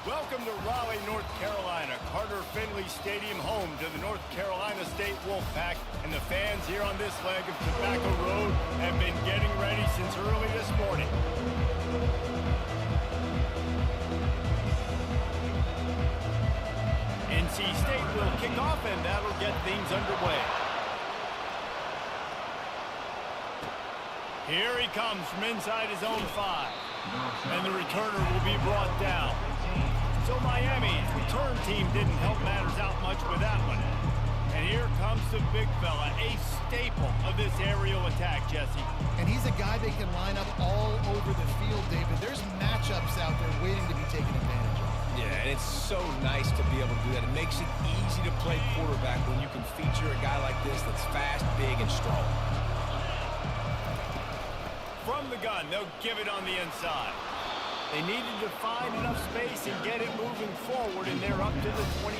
Welcome to Raleigh, North Carolina. Carter Finley Stadium, home to the North Carolina State Wolfpack. And the fans here on this leg of Tobacco Road have been getting ready since early this morning. NC State will kick off, and that'll get things underway. Here he comes from inside his own 5. And the returner will be brought down. So Miami's return team didn't help matters out much with that one. And here comes the big fella, a staple of this aerial attack, Jesse. And he's a guy they can line up all over the field, David. There's matchups out there waiting to be taken advantage of. Yeah, and it's so nice to be able to do that. It makes it easy to play quarterback when you can feature a guy like this that's fast, big, and strong. From the gun, they'll give it on the inside. They needed to find enough space and get it moving forward, and they're up to the 22.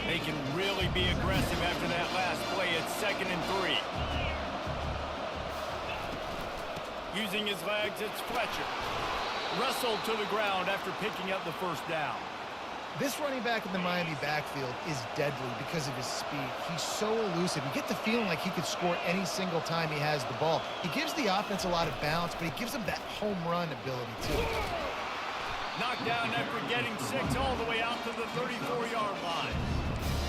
They can really be aggressive after that last play. It's 2nd and 3. Using his legs, it's Fletcher. Wrestled to the ground after picking up the first down. This running back in the Miami backfield is deadly because of his speed. He's so elusive. You get the feeling like he could score any single time he has the ball. He gives the offense a lot of balance, but he gives them that home run ability too. Knocked down after getting 6 all the way out to the 34-yard line.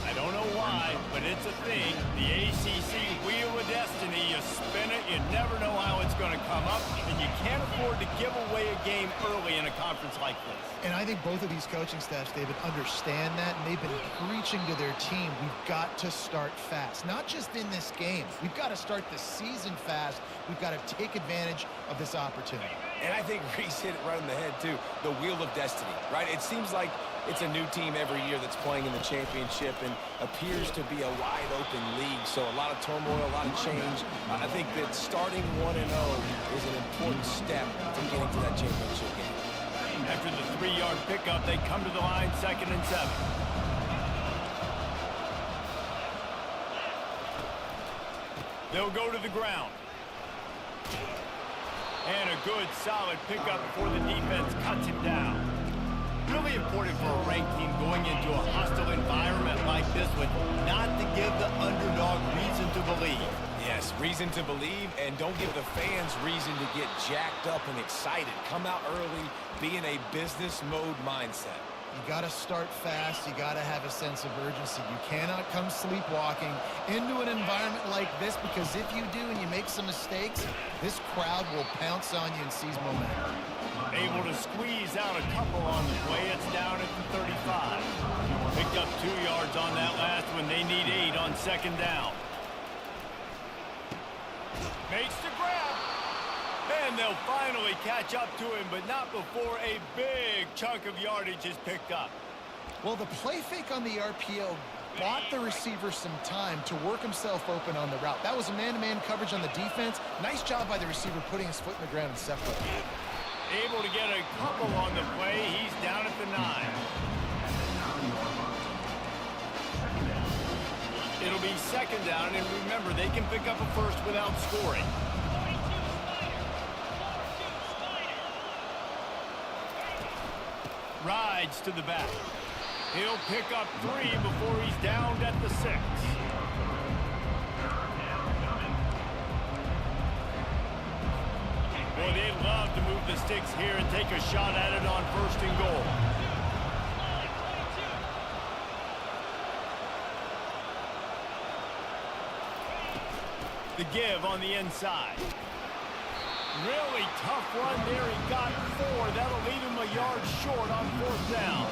I don't know why, but it's a thing. The ACC Wheel of Destiny, you spin it, you never know how it's going to come up, and you can't afford to give away a game early in a conference like this. And I think both of these coaching staffs, David, understand that, and they've been preaching to their team, we've got to start fast. Not just in this game. We've got to start the season fast. We've got to take advantage of this opportunity. And I think Reese hit it right in the head, too. The Wheel of Destiny, right? It seems like it's a new team every year that's playing in the championship and appears to be a wide-open league. So a lot of turmoil, a lot of change. I think that starting 1-0 is an important step to getting to that championship game. After the 3-yard pickup, they come to the line, 2nd and 7. They'll go to the ground. And a good, solid pickup before the defense cuts him down. Really important for a ranked team going into a hostile environment like this one, not to give the underdog reason to believe. Yes, reason to believe, and don't give the fans reason to get jacked up and excited. Come out early, be in a business mode mindset. You got to start fast. You got to have a sense of urgency. You cannot come sleepwalking into an environment like this, because if you do and you make some mistakes, this crowd will pounce on you and seize momentum. Able to squeeze out a couple on the play. It's down at the 35. Picked up 2 yards on that last one. They need 8 on 2nd down. Makes the grab. And they'll finally catch up to him, but not before a big chunk of yardage is picked up. Well, the play fake on the RPO bought the receiver some time to work himself open on the route. That was a man-to-man coverage on the defense. Nice job by the receiver putting his foot in the ground and separating. Able to get a couple on the play. He's down at the 9. It'll be 2nd down, and remember, they can pick up a first without scoring. Rides to the back. He'll pick up 3 before he's downed at the 6. Boy, they'd love to move the sticks here and take a shot at it on 1st and goal. The give on the inside. Really tough run there. He got 4. That'll leave him a yard short on 4th down.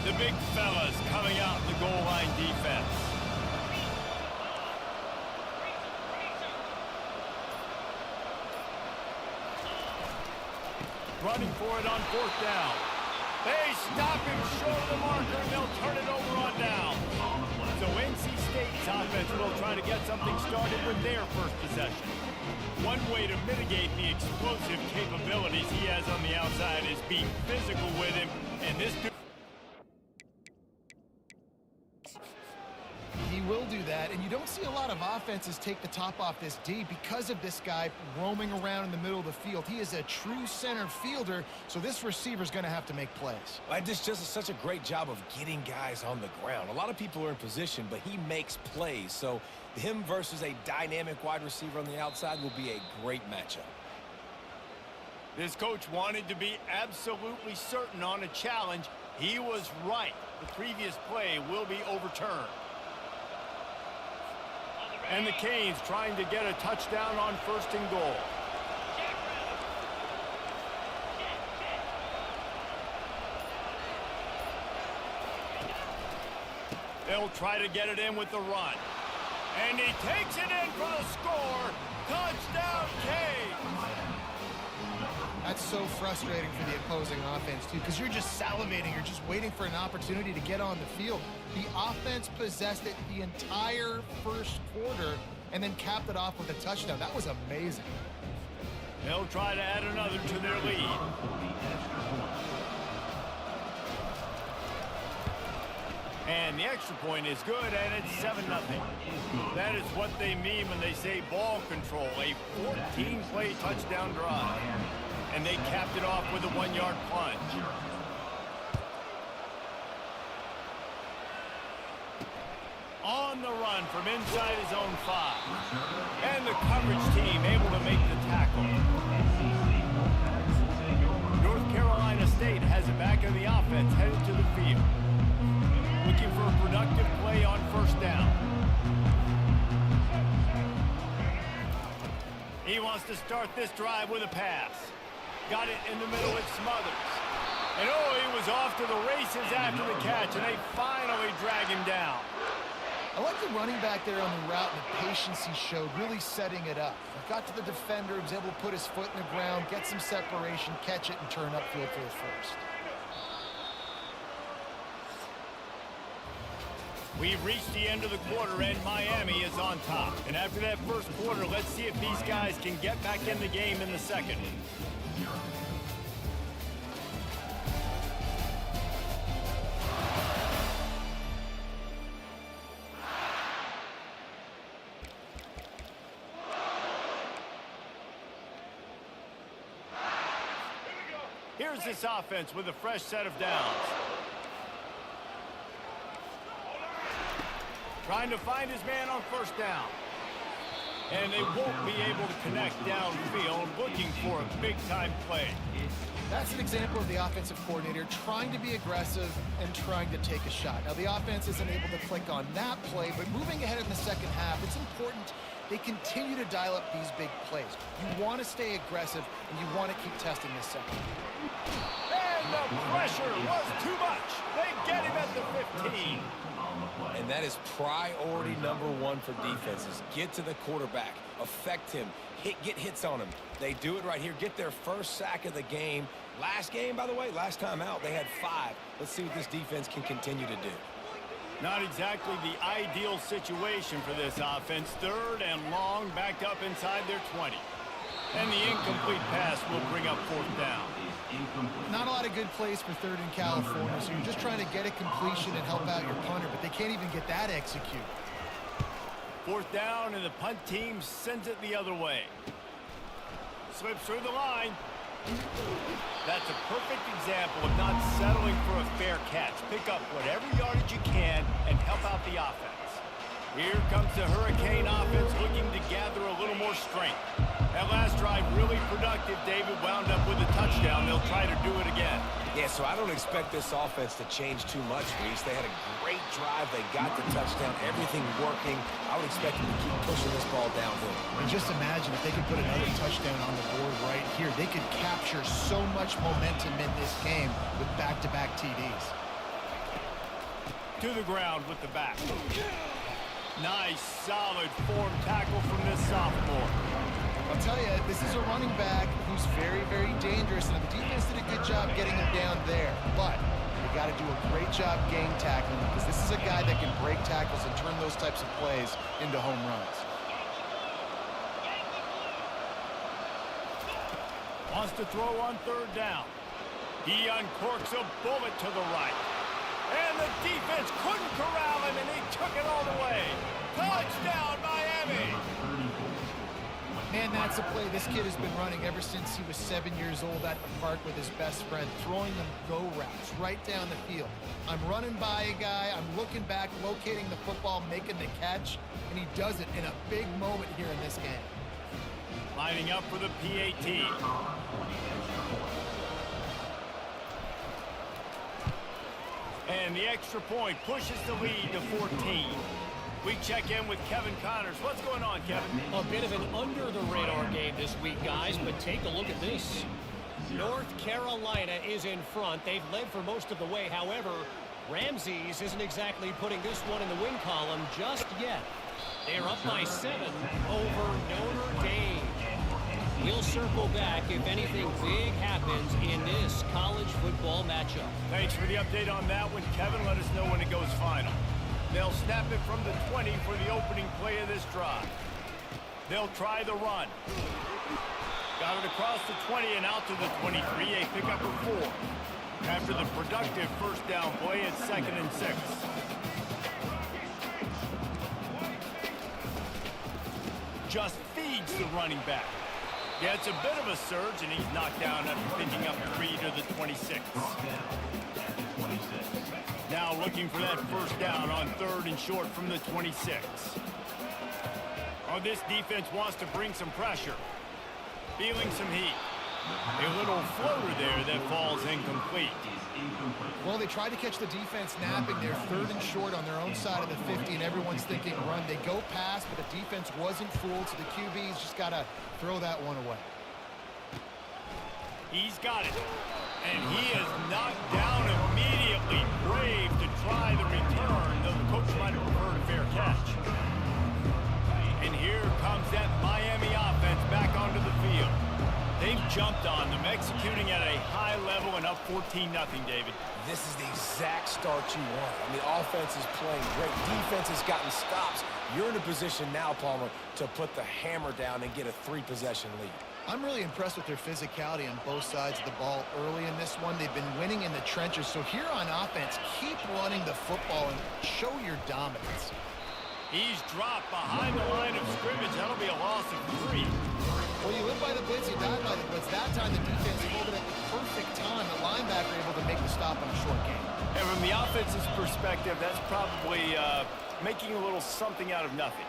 The big fellas coming out in the goal line defense. Running for it on 4th down. They stop him short of the marker, and they'll turn it over on down. So NC State's offense will try to get something started with their first possession. One way to mitigate the explosive capabilities he has on the outside is being physical with him, and this dude... He will do that, and you don't see a lot of offenses take the top off this D because of this guy roaming around in the middle of the field. He is a true center fielder, so this receiver's going to have to make plays. This just is such a great job of getting guys on the ground. A lot of people are in position, but he makes plays. So him versus a dynamic wide receiver on the outside will be a great matchup. This coach wanted to be absolutely certain on a challenge. He was right. The previous play will be overturned. And the Canes trying to get a touchdown on 1st and goal. They'll try to get it in with the run. And he takes it in for the score. Touchdown, Canes! That's so frustrating for the opposing offense, too, because you're just salivating. You're just waiting for an opportunity to get on the field. The offense possessed it the entire first quarter and then capped it off with a touchdown. That was amazing. They'll try to add another to their lead. And the extra point is good, and it's 7-0. That is what they mean when they say ball control, a 14-play touchdown drive. And they capped it off with a 1-yard plunge. On the run from inside his own 5. And the coverage team able to make the tackle. North Carolina State has it back in the offense, headed to the field. Looking for a productive play on 1st down. He wants to start this drive with a pass. Got it in the middle, it Smothers. And oh, he was off to the races after the catch, and they finally drag him down. I like the running back there on the route and the patience he showed, really setting it up. He got to the defender, he was able to put his foot in the ground, get some separation, catch it, and turn upfield for the first. We've reached the end of the quarter, and Miami is on top. And after that first quarter, let's see if these guys can get back in the game in the second. Here's this offense with a fresh set of downs. Trying to find his man on 1st down. And they won't be able to connect downfield, looking for a big-time play. That's an example of the offensive coordinator trying to be aggressive and trying to take a shot. Now, the offense isn't able to click on that play, but moving ahead in the second half, it's important they continue to dial up these big plays. You want to stay aggressive, and you want to keep testing this second. And the pressure was too much. They get him at the 15. And that is priority #1 for defenses. Get to the quarterback, affect him, get hits on him. They do it right here. Get their first sack of the game. Last game, by the way, last time out, they had 5. Let's see what this defense can continue to do. Not exactly the ideal situation for this offense. 3rd and long, backed up inside their 20. And the incomplete pass will bring up 4th down. Not a lot of good plays for 3rd in California, so you're just trying to get a completion and help out your punter, but they can't even get that executed. 4th down, and the punt team sends it the other way. Slips through the line. That's a perfect example of not settling for a fair catch. Pick up whatever yardage you can and help out the offense. Here comes the Hurricane offense looking to gather a little more strength. That last drive really productive. David wound up with a touchdown. They'll try to do it again. Yeah, so I don't expect this offense to change too much, Reese. They had a great drive. They got the touchdown. Everything working. I would expect them to keep pushing this ball downhill. And just imagine if they could put another touchdown on the board right here. They could capture so much momentum in this game with back-to-back TDs. To the ground with the back. Nice, solid form tackle from this sophomore. I'll tell you, this is a running back who's very, very dangerous, and the defense did a good job getting him down there. But You got to do a great job game tackling because this is a guy that can break tackles and turn those types of plays into home runs. Wants to throw on third down. He uncorks a bullet to the right. And the defense couldn't corral him, and he took it all the way. Touchdown, Miami! Man, that's a play this kid has been running ever since he was 7 years old at the park with his best friend, throwing them go routes right down the field. I'm running by a guy, I'm looking back, locating the football, making the catch, and he does it in a big moment here in this game. Lining up for the PAT. And the extra point pushes the lead to 14. We check in with Kevin Connors. What's going on, Kevin? A bit of an under-the-radar game this week, guys, but take a look at this. North Carolina is in front. They've led for most of the way. However, Ramses isn't exactly putting this one in the win column just yet. They're up by 7 over Notre Dame. We'll circle back if anything big happens in this college football matchup. Thanks for the update on that one, Kevin. Let us know when it goes final. They'll snap it from the 20 for the opening play of this drive. They'll try the run. Got it across the 20 and out to the 23, a pickup of 4. After the productive first down play, it's 2nd and 6. Just feeds the running back. Yeah, it's a bit of a surge, and he's knocked down after picking up 3 to the 26. Now looking for that first down on 3rd and short from the 26. Oh, this defense wants to bring some pressure. Feeling some heat. A little floater there that falls incomplete. Well, they tried to catch the defense napping. They're 3rd and short on their own side of the 50, and everyone's thinking run. They go past, but the defense wasn't fooled, so the QB's just got to throw that one away. He's got it. And he is knocked down immediately. Brave to try the return, though the coach might have preferred a fair catch. And here comes that Miami offense back onto the field. They've jumped on them, executing at a high level and up 14-0, David. This is the exact start you want. I mean, offense is playing great. Defense has gotten stops. You're in a position now, Palmer, to put the hammer down and get a 3-possession lead. I'm really impressed with their physicality on both sides of the ball early in this one. They've been winning in the trenches. So here on offense, keep running the football and show your dominance. He's dropped behind the line of scrimmage. That'll be a loss of 3. Well, you live by the blitz, you die by the blitz. That time the defense pulled it at the perfect time. The linebacker able to make the stop on a short game. And from the offense's perspective, that's probably making a little something out of nothing.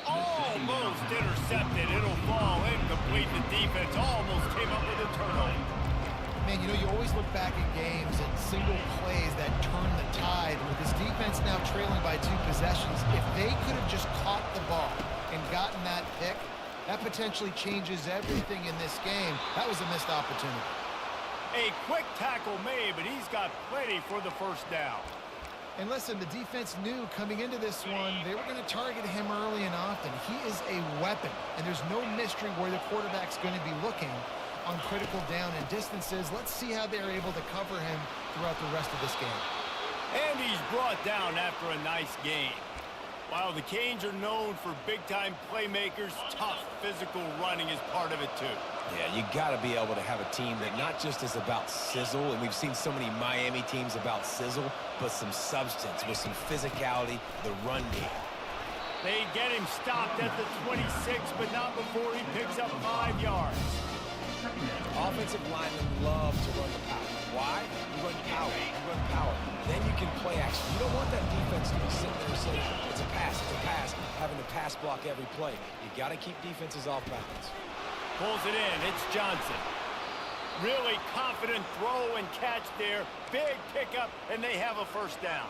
Almost intercepted. It'll fall incomplete. The defense almost came up with a turnover. Man, you know, you always look back in games at single plays that turn the tide. With this defense now trailing by 2 possessions, if they could have just caught the ball and gotten that pick, that potentially changes everything in this game. That was a missed opportunity. A quick tackle made, but he's got plenty for the first down. And listen, the defense knew coming into this one, they were going to target him early and often. He is a weapon, and there's no mystery where the quarterback's going to be looking on critical down and distances. Let's see how they're able to cover him throughout the rest of this game. And he's brought down after a nice game. While the Canes are known for big-time playmakers, tough physical running is part of it too. Yeah, you got to be able to have a team that not just is about sizzle, and we've seen so many Miami teams about sizzle, but some substance with some physicality, the run game. They get him stopped at the 26, but not before he picks up 5 yards. Offensive linemen love to run the power. Why? You run power. You run power. Then you can play action. You don't want that defense to be sitting there saying, it's a pass, having to pass block every play. You got to keep defenses off balance. Pulls it in. It's Johnson. Really confident throw and catch there. Big pickup, and they have a first down.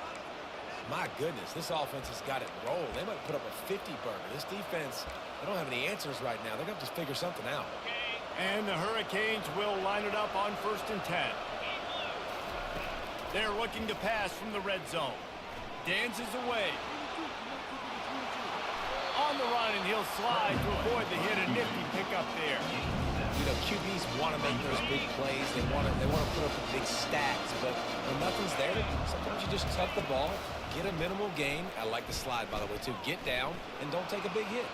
My goodness, this offense has got it rolled. They might put up a 50-burger. This defense, they don't have any answers right now. They're going to have to figure something out. And the Hurricanes will line it up on 1st and 10. They're looking to pass from the red zone. Dances away. On the run, and he'll slide to avoid the hit. A nifty pickup there. You know, know, QBs want to make those big plays. They want to put up big stacks. But when nothing's there, sometimes you just tuck the ball, get a minimal gain. I like the slide, by the way, too. Get down and don't take a big hit.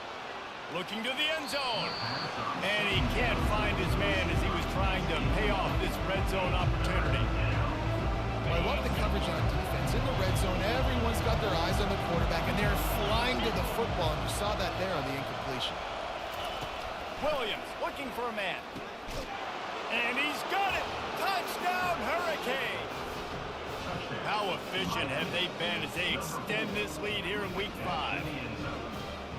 Looking to the end zone. And he can't find his man as he was trying to pay off this red zone opportunity. Well, I love the coverage on defense. In the red zone, everyone's got their eyes on the quarterback, and they're flying to the football. And you saw that there on the incompletion. Williams looking for a man. And he's got it. Touchdown, Hurricane. How efficient have they been as they extend this lead here in Week 5?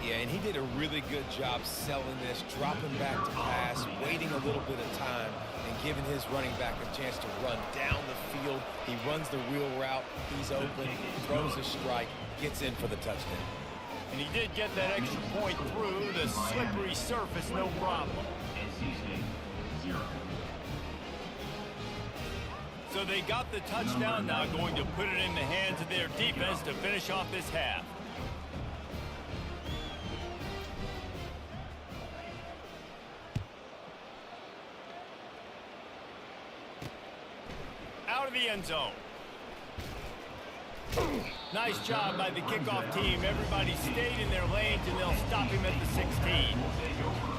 Yeah, and he did a really good job selling this, dropping back to pass, waiting a little bit of time, and giving his running back a chance to run down the field. He runs the wheel route. He's open, throws a strike, gets in for the touchdown. And he did get that extra point through the slippery surface, no problem. So they got the touchdown, now going to put it in the hands of their defense to finish off this half. Out of the end zone. Nice job by the kickoff team. Everybody stayed in their lanes, and they'll stop him at the 16.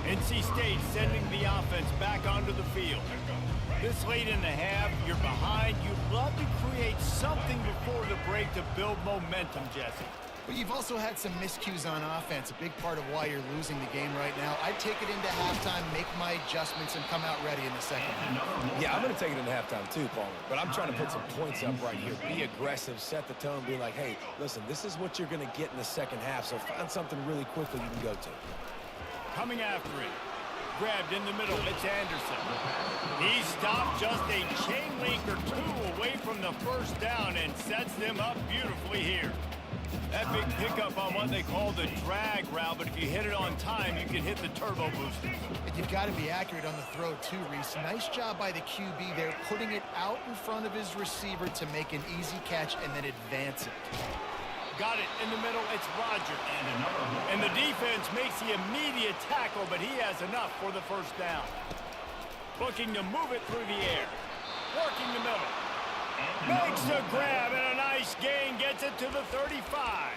NC State sending the offense back onto the field. This late in the half, you're behind. You'd love to create something before the break to build momentum, Jesse. But you've also had some miscues on offense, a big part of why you're losing the game right now. I'd take it into halftime, make my adjustments, and come out ready in the second half. Yeah, I'm going to take it into halftime too, Palmer. But I'm trying to put some points up right here. Be aggressive, set the tone, be like, hey, listen, this is what you're going to get in the second half, so find something really quickly you can go to. Coming after it. Grabbed in the middle, it's Anderson. He stopped just a chain link or two away from the first down and sets them up beautifully here. That big pickup on what they call the drag route, but if you hit it on time, you can hit the turbo booster. And you've got to be accurate on the throw too, Reese. Nice job by the QB there, putting it out in front of his receiver to make an easy catch and then advance it. Got it in the middle, it's Roger. And the defense makes the immediate tackle, but he has enough for the first down. Looking to move it through the air. Working the middle. Makes a grab and a nice gain, gets it to the 35.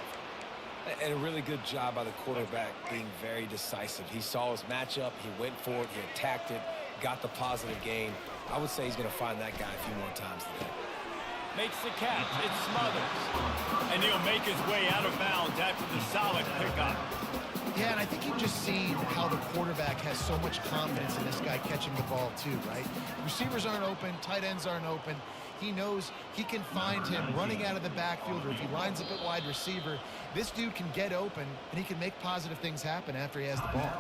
And a really good job by the quarterback being very decisive. He saw his matchup, he went for it, he attacked it, got the positive gain. I would say he's going to find that guy a few more times today. Makes the catch, it's Smothers. And he'll make his way out of bounds after the solid pickup. Yeah, and I think you've just seen how the quarterback has so much confidence in this guy catching the ball too, right? Receivers aren't open, tight ends aren't open. He knows he can find him running out of the backfield, or if he lines up at wide receiver, this dude can get open, and he can make positive things happen after he has the ball.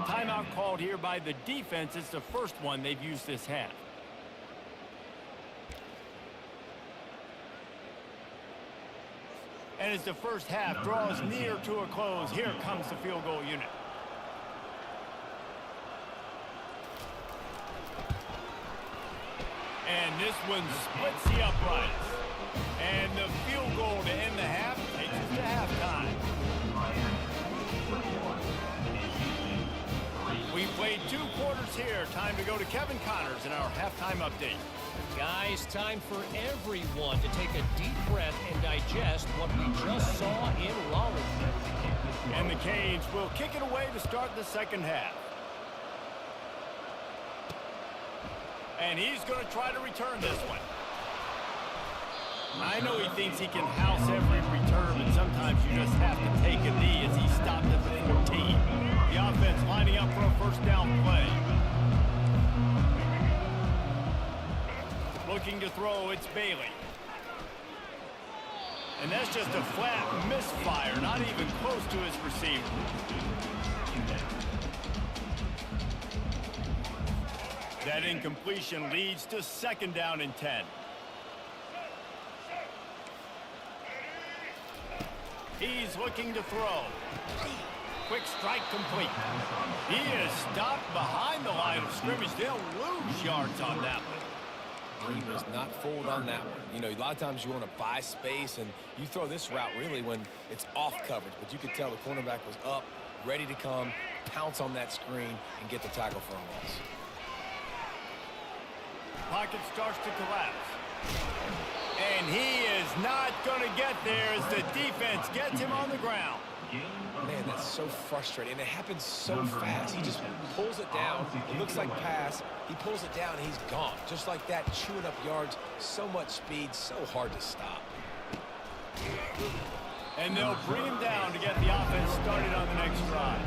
Timeout called here by the defense. It's the first one they've used this half. And as the first half draws near to a close, here comes the field goal unit. And this one splits the uprights. And the field goal to end the half takes us to halftime. We played 2 quarters here. Time to go to Kevin Connors in our halftime update. Guys, time for everyone to take a deep breath and digest what we just saw in Raleigh. And the Canes will kick it away to start the second half. And he's going to try to return this one. I know he thinks he can house every return, but sometimes you just have to take a knee as he stopped at the 14. The offense lining up for a first down play. Looking to throw, it's Bailey. And that's just a flat misfire, not even close to his receiver. That incompletion leads to second down and 10. He's looking to throw. Quick strike complete. He is stopped behind the line of scrimmage. They'll lose yards on that one. He was not fooled on that one. You know, a lot of times you want to buy space, and you throw this route really when it's off coverage. But you could tell the cornerback was up, ready to come, pounce on that screen, and get the tackle for a loss. Pocket starts to collapse. And he is not going to get there as the defense gets him on the ground. Man, that's so frustrating. And it happens so fast. He just pulls it down. It looks like pass. He pulls it down, and he's gone. Just like that, chewing up yards. So much speed, so hard to stop. And they'll bring him down to get the offense started on the next drive.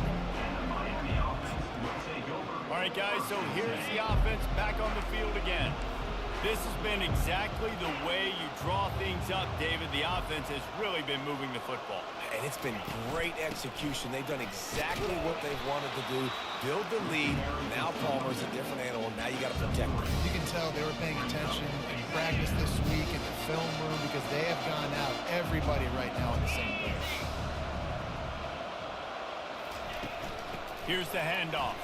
All right, guys, so here's the offense back on the field again. This has been exactly the way you draw things up, David. The offense has really been moving the football. And it's been great execution. They've done exactly what they've wanted to do. Build the lead. Now Palmer's a different animal. Now you got to protect him. You can tell they were paying attention in practice this week in the film room because they have gone out, everybody right now on the same page. Here's the handoff.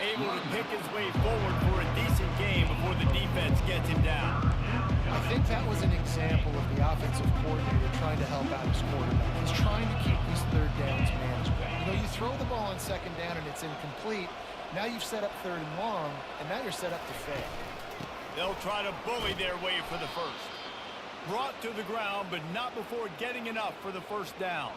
Able to pick his way forward for a decent game before the defense gets him down. I think that was an example of the offensive coordinator trying to help out his quarterback. He's trying to keep these third downs manageable. You know, you throw the ball on second down and it's incomplete. Now you've set up third and long, and now you're set up to fail. They'll try to bully their way for the first. Brought to the ground, but not before getting enough for the first down.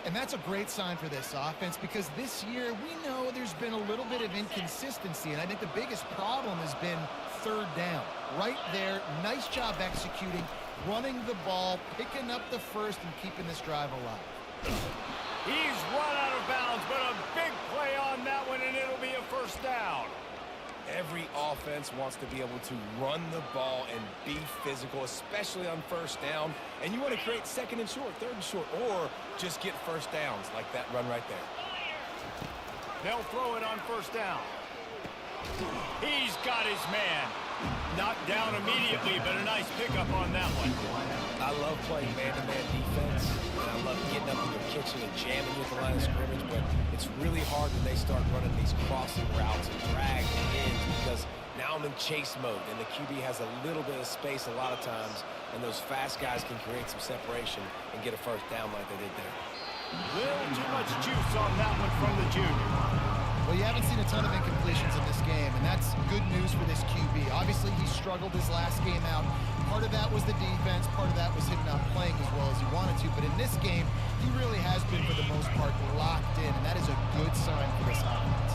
And that's a great sign for this offense because this year we know there's been a little bit of inconsistency, and I think the biggest problem has been third down. Right there, nice job executing, running the ball, picking up the first, and keeping this drive alive. He's run out of bounds, but a big play on that one, and it'll be a first down. Every offense wants to be able to run the ball and be physical, especially on first down. And you want to create second and short, third and short, or just get first downs like that run right there. They'll throw it on first down. He's got his man. Knocked down immediately, but a nice pickup on that one. I love playing man-to-man defense, and I love getting up in your kitchen and jamming you at the line of scrimmage, but it's really hard when they start running these crossing routes and drag ends because now I'm in chase mode, and the QB has a little bit of space a lot of times, and those fast guys can create some separation and get a first down like they did there. Little too much juice on that one from the junior. Well, you haven't seen a ton of incompletions in this game, and that's good news for this QB. Obviously, he struggled his last game out. Part of that was the defense. Part of that was him not playing as well as he wanted to. But in this game, he really has been, for the most part, locked in, and that is a good sign for this offense.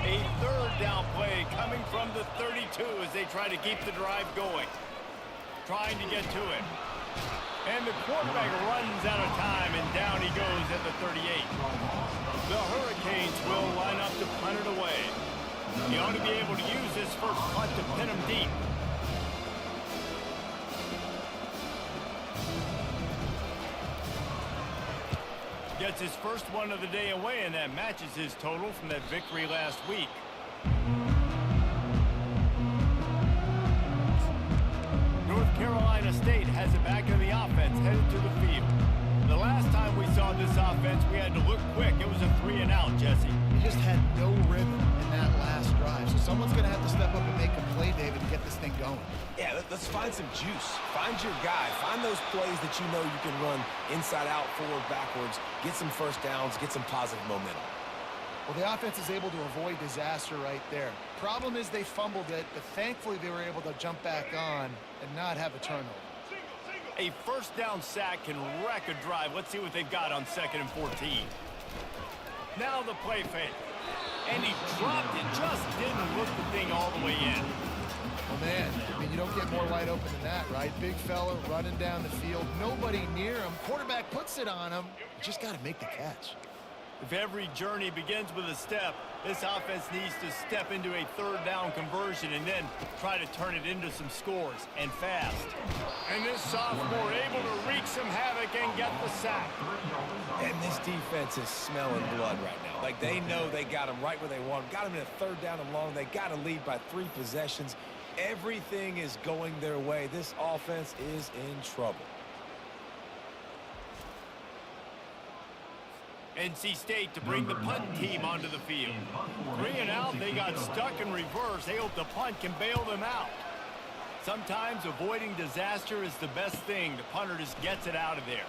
A third down play coming from the 32 as they try to keep the drive going. Trying to get to it. And the quarterback runs out of time, and down he goes at the 38. The Hurricanes will line up to punt it away. He ought to be able to use this first punt to pin him deep. Gets his first one of the day away, and that matches his total from that victory last week. North Carolina State has it back in the offense, headed to the field. The last time we saw this offense, we had to look quick. It was a 3-and-out, Jesse. He just had no rhythm in that last drive. So someone's going to have to step up and make a play, David, to get this thing going. Yeah, Let's find some juice. Find your guy. Find those plays that you know you can run inside out, forward, backwards. Get some first downs. Get some positive momentum. Well, the offense is able to avoid disaster right there. Problem is they fumbled it, but thankfully they were able to jump back on and not have a turnover. A first down sack can wreck a drive. Let's see what they've got on 2nd and 14. Now the play fake. And he dropped it. Just didn't look the thing all the way in. Oh, man, I mean, you don't get more wide open than that, right? Big fella running down the field. Nobody near him. Quarterback puts it on him. You just got to make the catch. If every journey begins with a step, this offense needs to step into a third down conversion and then try to turn it into some scores, and fast. And this sophomore able to wreak some havoc and get the sack. And this defense is smelling blood right now. Like, they know they got him right where they want him. Got him in a third down and long. They got to lead by 3 possessions. Everything is going their way. This offense is in trouble. NC State to bring the punt team onto the field. 3-and-out, they got stuck in reverse. They hope the punt can bail them out. Sometimes avoiding disaster is the best thing. The punter just gets it out of there.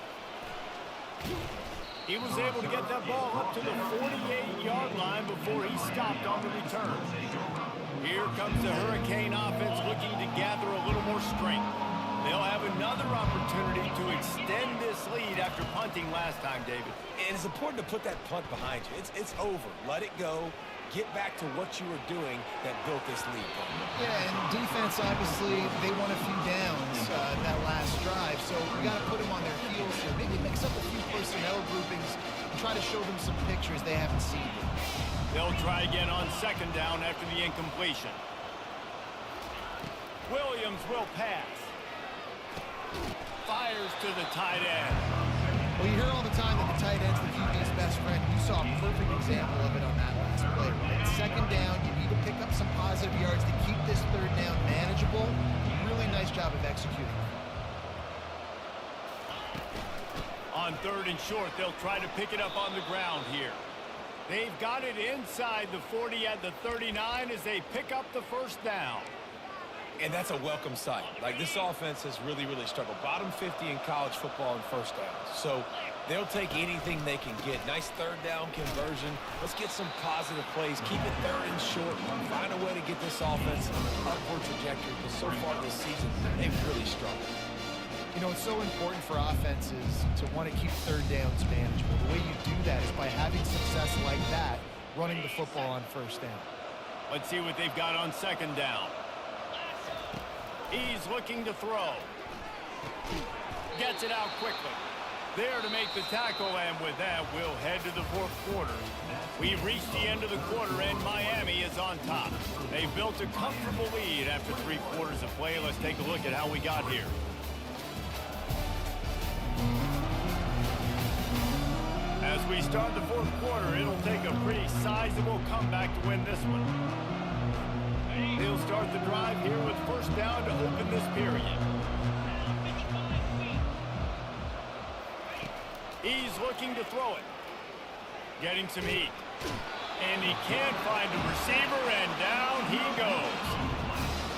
He was able to get that ball up to the 48-yard line before he stopped on the return. Here comes the Hurricane offense looking to gather a little more strength. They'll have another opportunity to extend this lead after punting last time, David. And it's important to put that punt behind you. It's over. Let it go. Get back to what you were doing that built this lead. Yeah, and defense, obviously, they won a few downs that last drive, so we got to put them on their heels here. Maybe mix up a few personnel groupings and try to show them some pictures they haven't seen yet. They'll try again on second down after the incompletion. Williams will pass. Fires to the tight end. Well, you hear all the time that the tight end's the QB's best friend. You saw a perfect example of it on that last play. When it's second down, you need to pick up some positive yards to keep this third down manageable. Really nice job of executing. On third and short, they'll try to pick it up on the ground here. They've got it inside the 40 at the 39 as they pick up the first down. And that's a welcome sight. Like, this offense has really struggled. Bottom 50 in college football in first downs. So they'll take anything they can get. Nice third down conversion. Let's get some positive plays. Keep it third and short. Find a way to get this offense on an upward trajectory, because so far this season, they've really struggled. You know, it's so important for offenses to want to keep third downs manageable. The way you do that is by having success like that, running the football on first down. Let's see what they've got on second down. He's looking to throw. Gets it out quickly. There to make the tackle, and with that, we'll head to the fourth quarter. We've reached the end of the quarter, and Miami is on top. They've built a comfortable lead after 3 quarters of play. Let's take a look at how we got here. As we start the fourth quarter, it'll take a pretty sizable comeback to win this one. He'll start the drive here with first down to open this period. He's looking to throw it. Getting some heat. And he can't find a receiver, and down he goes.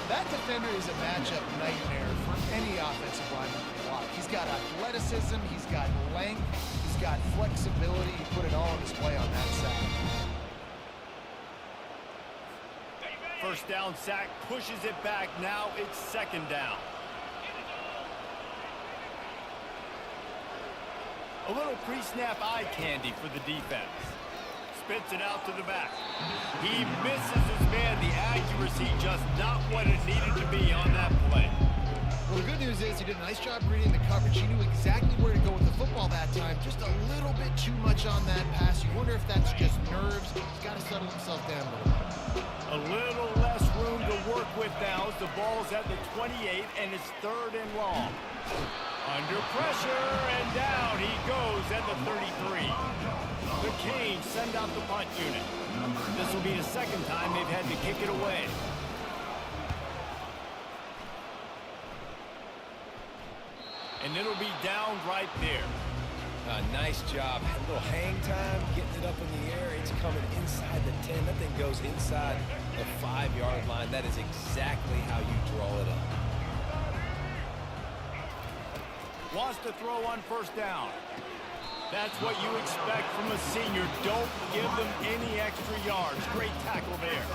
That defender is a matchup nightmare for any offensive lineman to block. He's got athleticism, he's got length, he's got flexibility. He put it all on display on that side. First down sack, pushes it back. Now it's second down. A little pre-snap eye candy for the defense. Spits it out to the back. He misses his man. The accuracy just not what it needed to be on that play. Well, the good news is he did a nice job reading the coverage. He knew exactly where to go with the football that time. Just a little bit too much on that pass. You wonder if that's just nerves. He's got to settle himself down a little bit. A little less room to work with now as the ball's at the 28 and it's third and long. Under pressure, and down he goes at the 33. The Canes send out the punt unit. This will be the second time they've had to kick it away. And it'll be down right there. Nice job. A little hang time, getting it up in the air. It's coming inside the 10. That thing goes inside the 5-yard line. That is exactly how you draw it up. Wants to throw on first down. That's what you expect from a senior. Don't give them any extra yards. Great tackle there.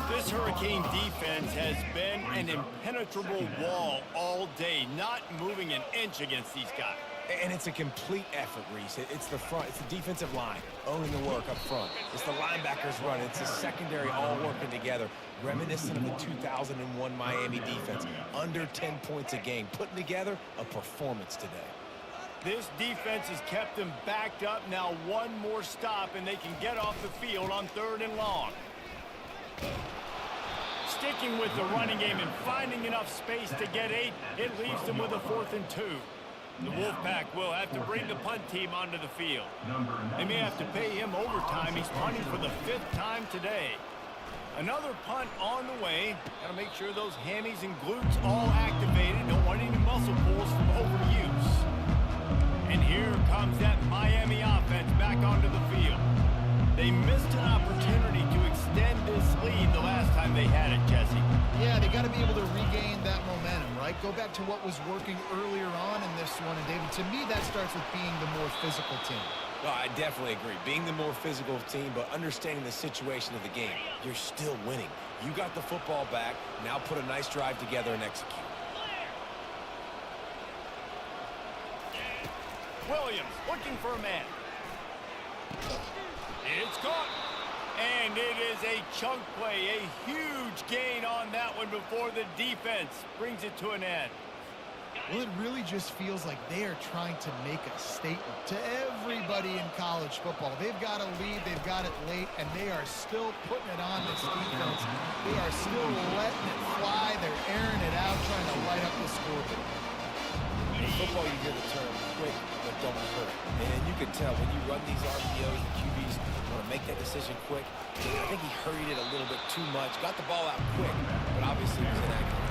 This Hurricane defense has been an impenetrable wall all day, not moving an inch against these guys. And it's a complete effort, Reese. It's the front. It's the defensive line owning the work up front. It's the linebackers running. It's the secondary all working together, reminiscent of the 2001 Miami defense. Under 10 points a game, putting together a performance today. This defense has kept them backed up. Now one more stop, and they can get off the field on third and long. Sticking with the running game and finding enough space to get 8, it leaves them with a 4th and 2. The Wolfpack will have to bring the punt team onto the field. They may have to pay him overtime. He's punting for the 5th time today. Another punt on the way. Got to make sure those hammies and glutes all activated. Don't want any muscle pulls from overuse. And here comes that Miami offense back onto the field. They missed an opportunity to extend this lead the last time they had it, Jesse. Yeah, they got to be able to regain that momentum, right? Go back to what was working earlier on in this one. And David, to me, that starts with being the more physical team. No, I definitely agree. Being the more physical team, but understanding the situation of the game, you're still winning. You got the football back. Now put a nice drive together and execute. Williams looking for a man. It's caught. And it is a chunk play, a huge gain on that one before the defense brings it to an end. Well, it really just feels like they are trying to make a statement to everybody in college football. They've got a lead, they've got it late, and they are still putting it on this defense. They are still letting it fly. They're airing it out, trying to light up the scoreboard. In football, you hear the term quick, but don't hurt. And you can tell when you run these RPOs, the QBs want to make that decision quick. I think he hurried it a little bit too much, got the ball out quick, but obviously was inaccurate.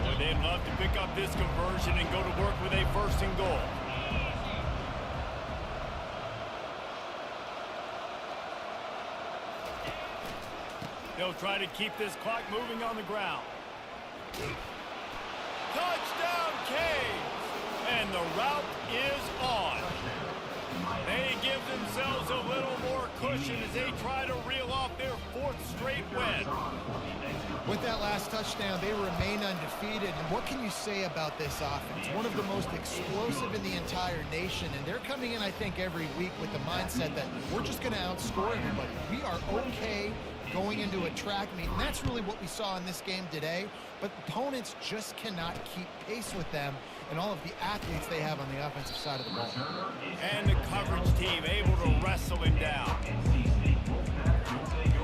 Well, they'd love to pick up this conversion and go to work with a 1st and goal. They'll try to keep this clock moving on the ground. Touchdown, Canes! And the route is on. They give themselves a little more cushion as they try to reel off their 4th straight win. With that last touchdown, they remain undefeated. And what can you say about this offense? One of the most explosive in the entire nation. And they're coming in, I think, every week with the mindset that we're just going to outscore everybody. We are okay going into a track meet. And that's really what we saw in this game today. But opponents just cannot keep pace with them and all of the athletes they have on the offensive side of the ball. And the coverage team able to wrestle him down.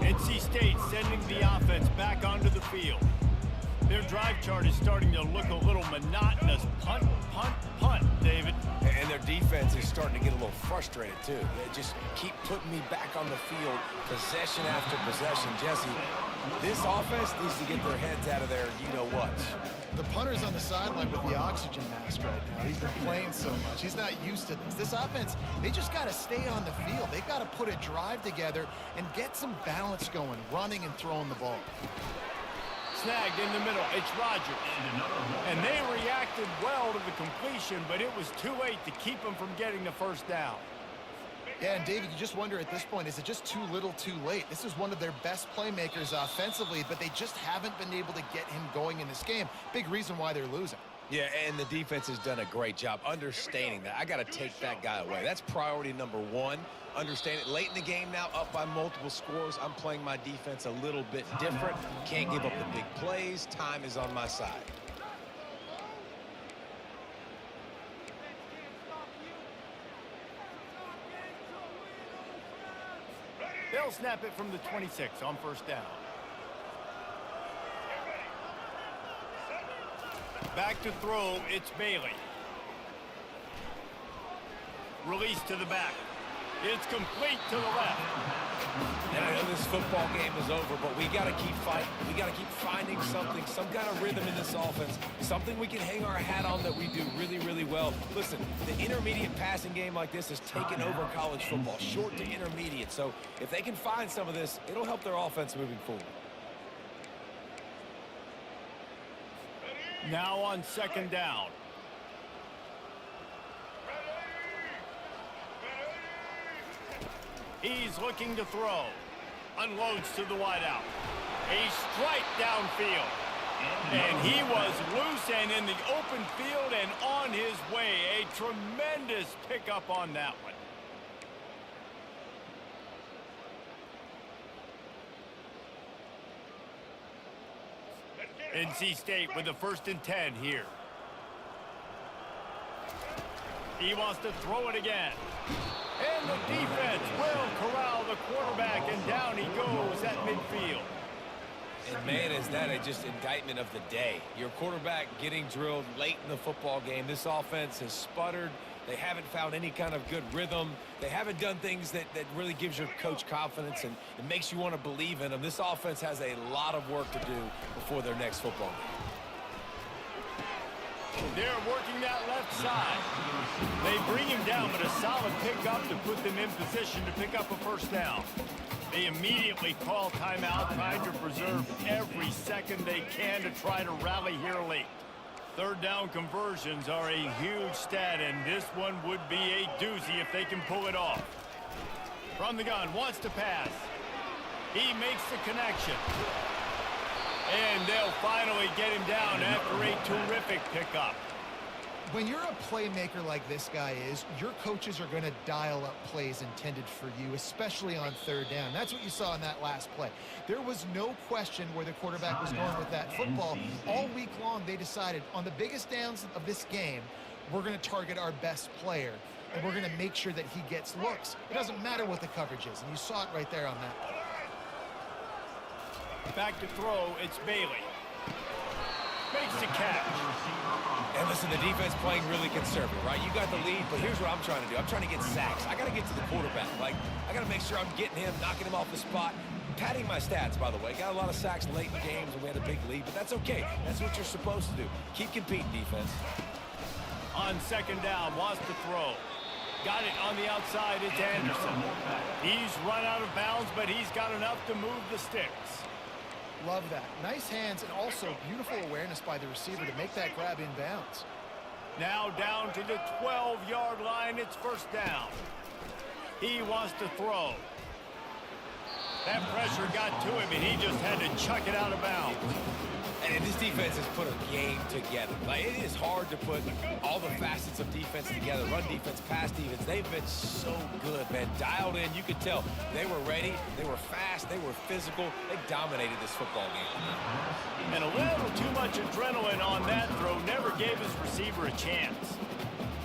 NC State sending the offense back onto the field. Their drive chart is starting to look a little monotonous. Punt, punt, punt, David. And their defense is starting to get a little frustrated, too. They just keep putting me back on the field, possession after possession. Jesse, this offense needs to get their heads out of there, you-know-what. The punter's on the sideline with the oxygen mask right now. He's been playing so much. He's not used to this. This offense, they just got to stay on the field. They've got to put a drive together and get some balance going, running and throwing the ball. Snagged in the middle. It's Rodgers. And they reacted well to the completion, but it was too late to keep them from getting the 1st down. Yeah, and David, you just wonder at this point, is it just too little too late? This is one of their best playmakers offensively, but they just haven't been able to get him going in this game. Big reason why they're losing. Yeah, and the defense has done a great job understanding that. I got to take that guy away. That's priority number 1. Understand it. Late in the game now, up by multiple scores. I'm playing my defense a little bit different. Can't give up the big plays. Time is on my side. They'll snap it from the 26 on 1st down. Back to throw, it's Bailey. Release to the back. It's complete to the left. And I know this football game is over, but we got to keep fighting. We got to keep finding something, some kind of rhythm in this offense, something we can hang our hat on that we do really, really well. Listen, the intermediate passing game like this has taken over college football, short to intermediate. So if they can find some of this, it'll help their offense moving forward. Now on 2nd down. He's looking to throw. Unloads to the wideout. A strike downfield. And he was loose and in the open field and on his way. A tremendous pickup on that one. NC State with a 1st and 10 here. He wants to throw it again. And the defense will corral the quarterback, and down he goes at midfield. And, man, is that just indictment of the day. Your quarterback getting drilled late in the football game. This offense has sputtered. They haven't found any kind of good rhythm. They haven't done things that really gives your coach confidence and it makes you want to believe in them. This offense has a lot of work to do before their next football game. They're working that left side. They bring him down, but a solid pickup to put them in position to pick up a 1st down. They immediately call timeout, trying to preserve every second they can to try to rally here late. Third down conversions are a huge stat, and this one would be a doozy if they can pull it off. From the gun, wants to pass. He makes the connection. And they'll finally get him down after a terrific pickup. When you're a playmaker like this guy is, your coaches are going to dial up plays intended for you, especially on third down. That's what you saw in that last play. There was no question where the quarterback was going with that football. All week long, they decided on the biggest downs of this game, we're going to target our best player, and we're going to make sure that he gets looks. It doesn't matter what the coverage is, and you saw it right there on that play. Back to throw, it's Bailey. Makes the catch. And listen, the defense playing really conservative, right? You got the lead, but here's what I'm trying to do. I'm trying to get sacks. I got to get to the quarterback. Like, I got to make sure I'm getting him, knocking him off the spot. Padding my stats, by the way. Got a lot of sacks late in games when we had a big lead, but that's okay. That's what you're supposed to do. Keep competing, defense. On second down, wants to throw. Got it on the outside, it's Anderson. He's run out of bounds, but he's got enough to move the sticks. Love that. Nice hands and also beautiful awareness by the receiver to make that grab inbounds. Now down to the 12-yard line, it's first down. He wants to throw. That pressure got to him, and he just had to chuck it out of bounds. And this defense has put a game together. Like, it is hard to put all the facets of defense together. Run defense, pass defense. They've been so good, man. Dialed in. You could tell they were ready. They were fast. They were physical. They dominated this football game. And a little too much adrenaline on that throw never gave his receiver a chance.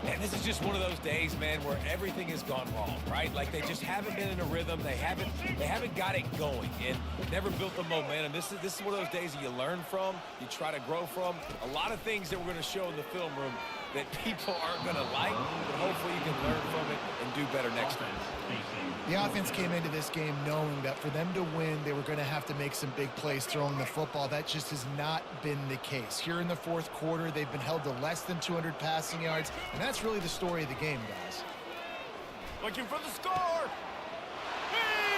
And this is just one of those days, man, where everything has gone wrong, right? Like, they just haven't been in a rhythm. They haven't got it going and never built the momentum. This is one of those days that you learn from, you try to grow from. A lot of things that we're going to show in the film room that people aren't going to like, but hopefully you can learn from it and do better next time. The offense came into this game knowing that for them to win, they were going to have to make some big plays throwing the football. That just has not been the case. Here in the fourth quarter, they've been held to less than 200 passing yards, and that's really the story of the game, guys. Looking for the score. He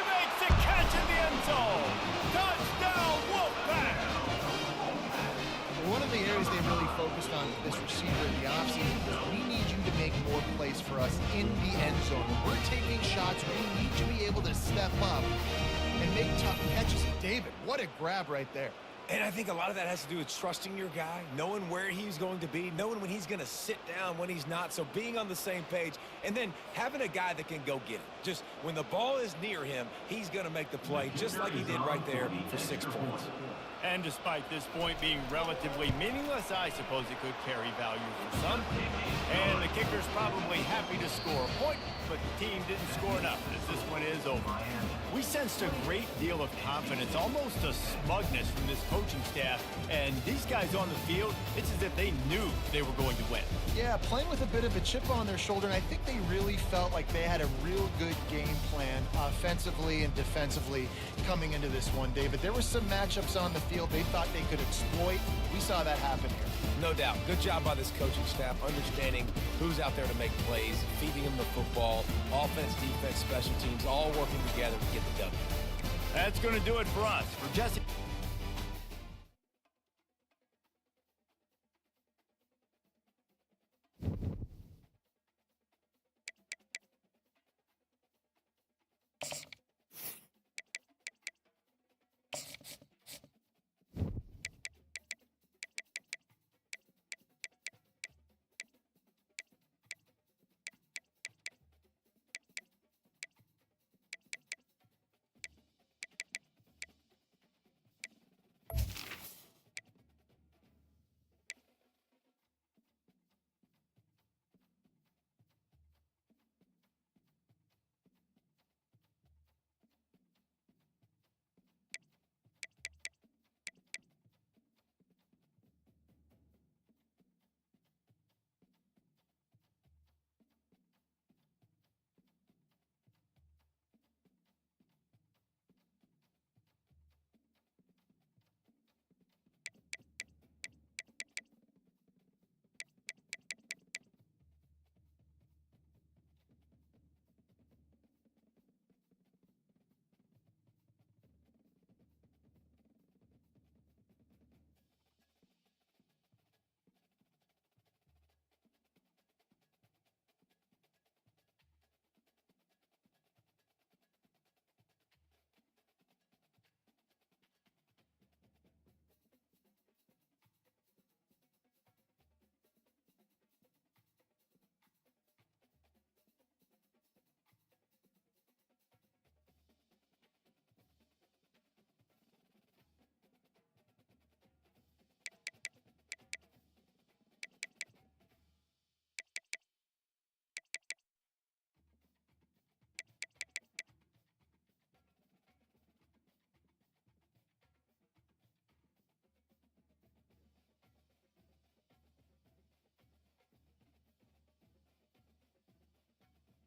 makes the catch in the end zone. Touchdown, Wolfpack! One of the areas they really focused on with this receiver in the offseason was we need you to make more plays for us in the end zone. When we're taking shots, we need you to be able to step up and make tough catches. David, what a grab right there. And I think a lot of that has to do with trusting your guy, knowing where he's going to be, knowing when he's going to sit down, when he's not. So being on the same page, and then having a guy that can go get it. Just when the ball is near him, he's going to make the play, just like he did right there for 6 points. And despite this point being relatively meaningless, I suppose it could carry value for some. And the kicker's probably happy to score a point, but the team didn't score enough as this one is over. We sensed a great deal of confidence, almost a smugness from this coaching staff. And these guys on the field, it's as if they knew they were going to win. Yeah, playing with a bit of a chip on their shoulder, and I think they really felt like they had a real good game plan offensively and defensively coming into this one, David. There were some matchups on the field they thought they could exploit. We saw that happen here. No doubt. Good job by this coaching staff, understanding who's out there to make plays, feeding them the football, offense, defense, special teams, all working together to get the W. That's going to do it for us. For Jesse...